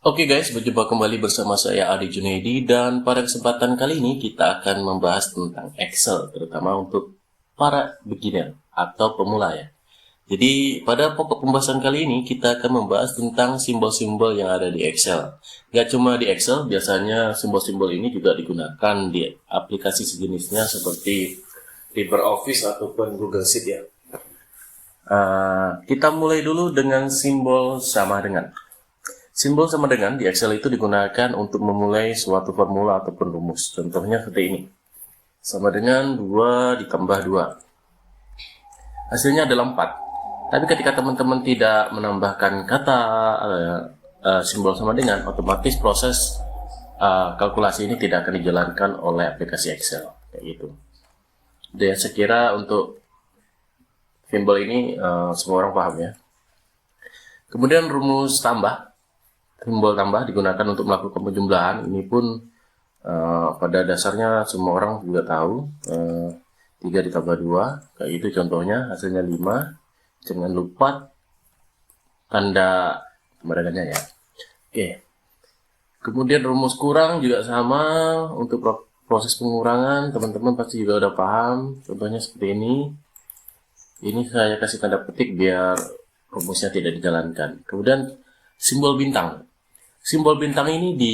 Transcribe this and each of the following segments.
Oke guys, berjumpa kembali bersama saya Adi Junaidi, dan pada kesempatan kali ini kita akan membahas tentang Excel, terutama untuk para beginner atau pemula ya. Jadi pada pokok pembahasan kali ini kita akan membahas tentang simbol-simbol yang ada di Excel. Gak cuma di Excel, biasanya simbol-simbol ini juga digunakan di aplikasi sejenisnya seperti LibreOffice ataupun Google Sheet ya. Kita mulai dulu dengan simbol sama dengan. Simbol sama dengan di Excel itu digunakan untuk memulai suatu formula ataupun rumus. Contohnya seperti ini. Sama dengan 2 ditambah 2. Hasilnya adalah 4. Tapi ketika teman-teman tidak menambahkan kata simbol sama dengan, otomatis proses kalkulasi ini tidak akan dijalankan oleh aplikasi Excel. Kayak gitu. Dan saya kira untuk simbol ini semua orang paham ya. Kemudian rumus tambah. Simbol tambah digunakan untuk melakukan penjumlahan. Ini pun pada dasarnya semua orang juga tahu. 3 ditambah 2, kayak itu contohnya, hasilnya 5. Jangan lupa tanda tambahannya ya. Oke. Kemudian rumus kurang juga sama. Untuk proses pengurangan, teman-teman pasti juga udah paham. Contohnya seperti ini. Ini saya kasih tanda petik biar rumusnya tidak dijalankan. Kemudian simbol bintang. Simbol bintang ini di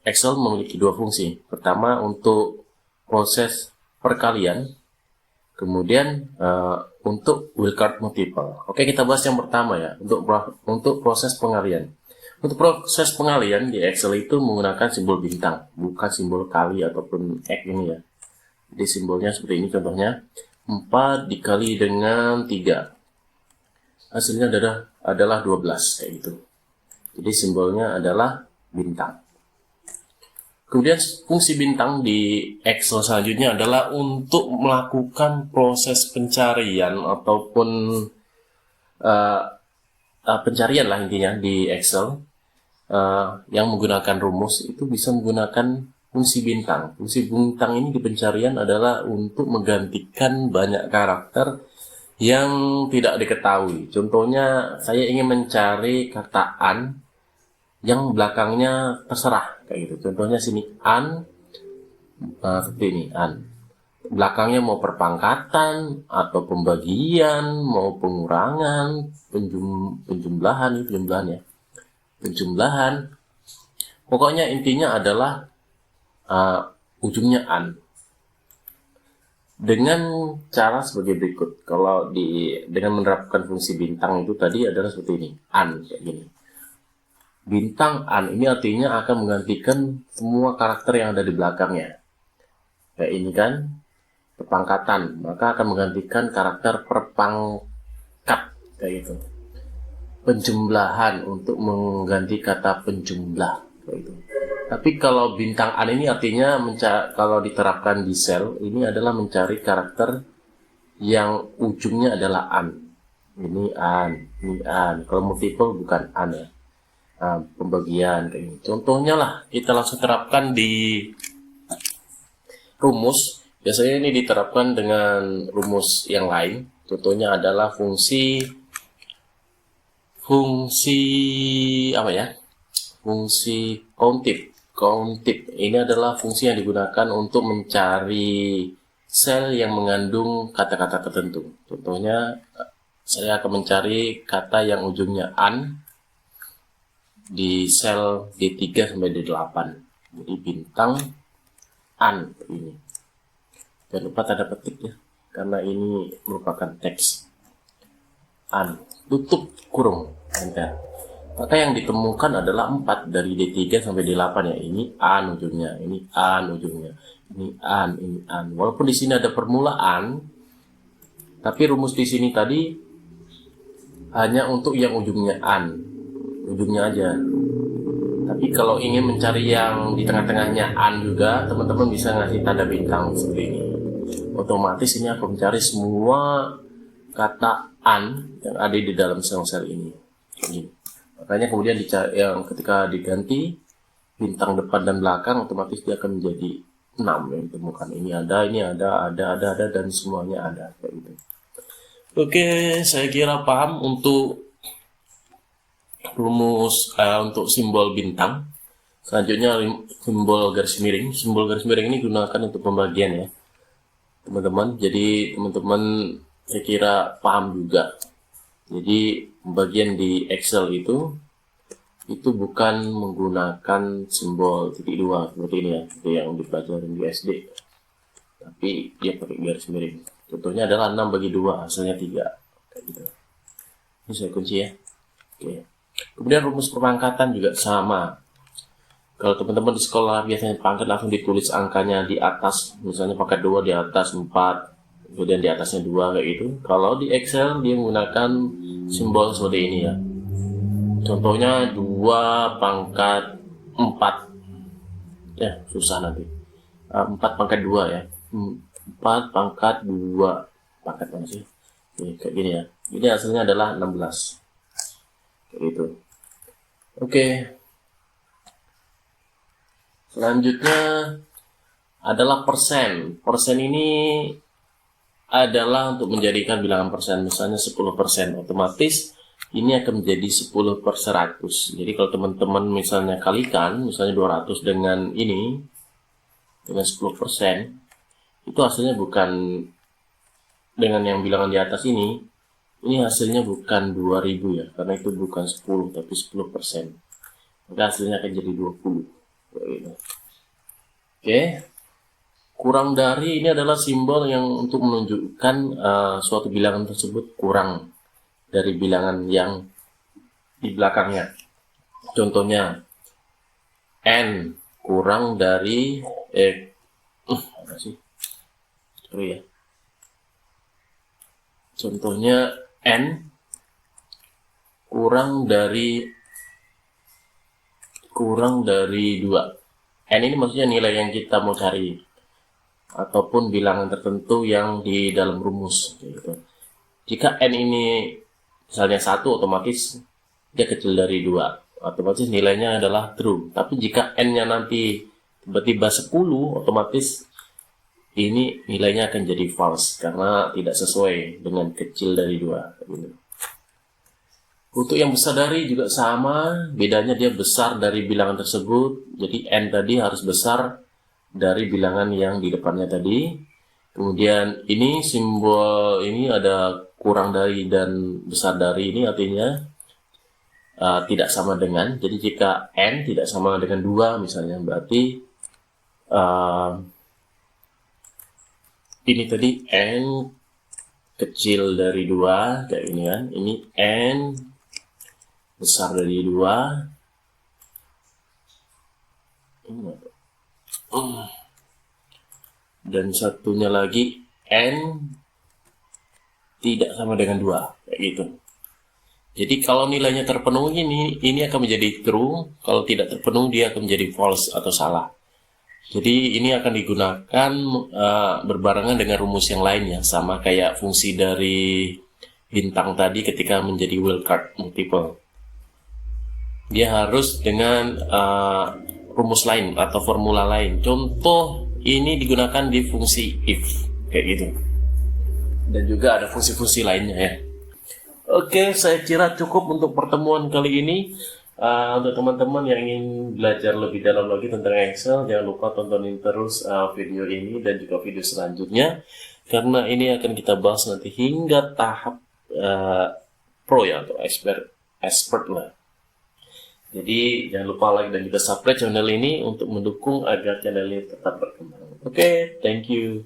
Excel memiliki 2 fungsi. Pertama untuk proses perkalian, kemudian untuk wildcard multiple. Oke, kita bahas yang pertama ya, untuk proses pengalian. Untuk proses pengalian di Excel itu menggunakan simbol bintang, bukan simbol kali ataupun X ini ya. Jadi simbolnya seperti ini contohnya, 4 dikali dengan 3. Hasilnya adalah 12 kayak gitu. Jadi simbolnya adalah bintang. Kemudian fungsi bintang di Excel selanjutnya adalah untuk melakukan proses pencarian ataupun pencarian lah intinya di Excel yang menggunakan rumus itu bisa menggunakan fungsi bintang. Fungsi bintang ini di pencarian adalah untuk menggantikan banyak karakter yang tidak diketahui. Contohnya saya ingin mencari kata an yang belakangnya terserah kayak gitu. Contohnya sini an, seperti ini an. Belakangnya mau perpangkatan atau pembagian, mau pengurangan, penjumlahan ya. Penjumlahan. Pokoknya intinya adalah ujungnya an. Dengan cara sebagai berikut. Kalau dengan menerapkan fungsi bintang itu tadi adalah seperti ini, an kayak gini. Bintang an ini artinya akan menggantikan semua karakter yang ada di belakangnya. Kayak ini kan, perpangkatan, maka akan menggantikan karakter perpangkat kayak gitu. Penjumlahan untuk mengganti kata penjumlah kayak gitu. Tapi kalau bintang an ini artinya kalau diterapkan di sel ini adalah mencari karakter yang ujungnya adalah an. Ini an, ini an. Kalau multiple bukan an ya. Pembagian kayak ini. Contohnya lah kita langsung terapkan di rumus. Biasanya ini diterapkan dengan rumus yang lain. Contohnya adalah fungsi apa ya? Fungsi countif. Ini adalah fungsi yang digunakan untuk mencari sel yang mengandung kata-kata tertentu. Contohnya saya akan mencari kata yang ujungnya an di sel D3 sampai D8. Jadi bintang an ini. Jangan lupa tanda petik ya, karena ini merupakan teks. An, tutup kurung, enter. Maka yang ditemukan adalah 4 dari D3 sampai D8 ya. Ini an ujungnya, ini an ujungnya, ini an. Walaupun di sini ada permulaan, tapi rumus di sini tadi hanya untuk yang ujungnya an. Ujungnya aja. Tapi kalau ingin mencari yang di tengah-tengahnya an juga, teman-teman bisa ngasih tanda bintang seperti ini. Otomatis ini akan mencari semua kata an yang ada di dalam sel-sel ini. Makanya kemudian yang ketika diganti bintang depan dan belakang, otomatis dia akan menjadi 6 yang ditemukan. Ini ada, dan semuanya ada kayak gitu. Oke, saya kira paham untuk rumus untuk simbol bintang. Selanjutnya simbol garis miring. Simbol garis miring ini gunakan untuk pembagian ya, teman-teman. Jadi teman-teman saya kira paham juga. Jadi pembagian di Excel itu bukan menggunakan simbol titik dua seperti ini ya, seperti yang dipelajari di SD, tapi dia pakai garis miring. Contohnya adalah 6 bagi 2, hasilnya 3. Kayak gitu. Ini saya kunci ya. Oke. Kemudian rumus perpangkatan juga sama. Kalau teman-teman di sekolah biasanya pangkat langsung ditulis angkanya di atas, misalnya pangkat 2 di atas 4, kemudian di atasnya 2 kayak gitu. Kalau di Excel dia menggunakan simbol seperti ini ya. Contohnya 2 pangkat 4. Ya, susah nanti. 4 pangkat 2 ya. 4 pangkat 2. Pangkat mana sih? Oke, kayak gini ya. Jadi hasilnya adalah 16. Kayak gitu. Oke. Selanjutnya adalah persen. Persen ini adalah untuk menjadikan bilangan persen. Misalnya 10%. Otomatis ini akan menjadi 10 per 100. Jadi kalau teman-teman misalnya kalikan, misalnya 200 dengan ini, dengan 10%, itu hasilnya bukan dengan yang bilangan di atas ini hasilnya bukan 2000 ya, karena itu bukan 10 tapi 10%. Maka hasilnya akan jadi 20. Oke. Kurang dari ini adalah simbol yang untuk menunjukkan suatu bilangan tersebut kurang dari bilangan yang di belakangnya. Contohnya N kurang dari apa sih? Sorry ya. Contohnya N kurang dari 2. N ini maksudnya nilai yang kita mau cari ataupun bilangan tertentu yang di dalam rumus gitu. Jika N ini misalnya 1, otomatis dia kecil dari 2, otomatis nilainya adalah true. Tapi jika N-nya nanti tiba-tiba 10, otomatis ini nilainya akan jadi false karena tidak sesuai dengan kecil dari 2 gitu. Untuk yang besar dari juga sama, bedanya dia besar dari bilangan tersebut. Jadi N tadi harus besar dari bilangan yang di depannya tadi. Kemudian ini simbol ini ada kurang dari dan besar dari, ini artinya tidak sama dengan. Jadi jika N tidak sama dengan 2 misalnya, berarti ini tadi N kecil dari 2 kayak ini kan. Ini N besar dari 2. Dan satunya lagi N tidak sama dengan 2 kayak gitu. Jadi kalau nilainya terpenuhi ini akan menjadi true, kalau tidak terpenuhi dia akan menjadi false atau salah. Jadi ini akan digunakan berbarengan dengan rumus yang lainnya, sama kayak fungsi dari bintang tadi ketika menjadi wildcard multiple. Dia harus dengan rumus lain atau formula lain. Contoh ini digunakan di fungsi if kayak gitu. Dan juga ada fungsi-fungsi lainnya ya. Oke, saya kira cukup untuk pertemuan kali ini. Untuk teman-teman yang ingin belajar lebih dalam lagi tentang Excel, jangan lupa tontonin terus video ini dan juga video selanjutnya, karena ini akan kita bahas nanti hingga tahap pro ya, atau expert lah. Jadi jangan lupa like dan juga subscribe channel ini untuk mendukung agar channel ini tetap berkembang. Oke, thank you.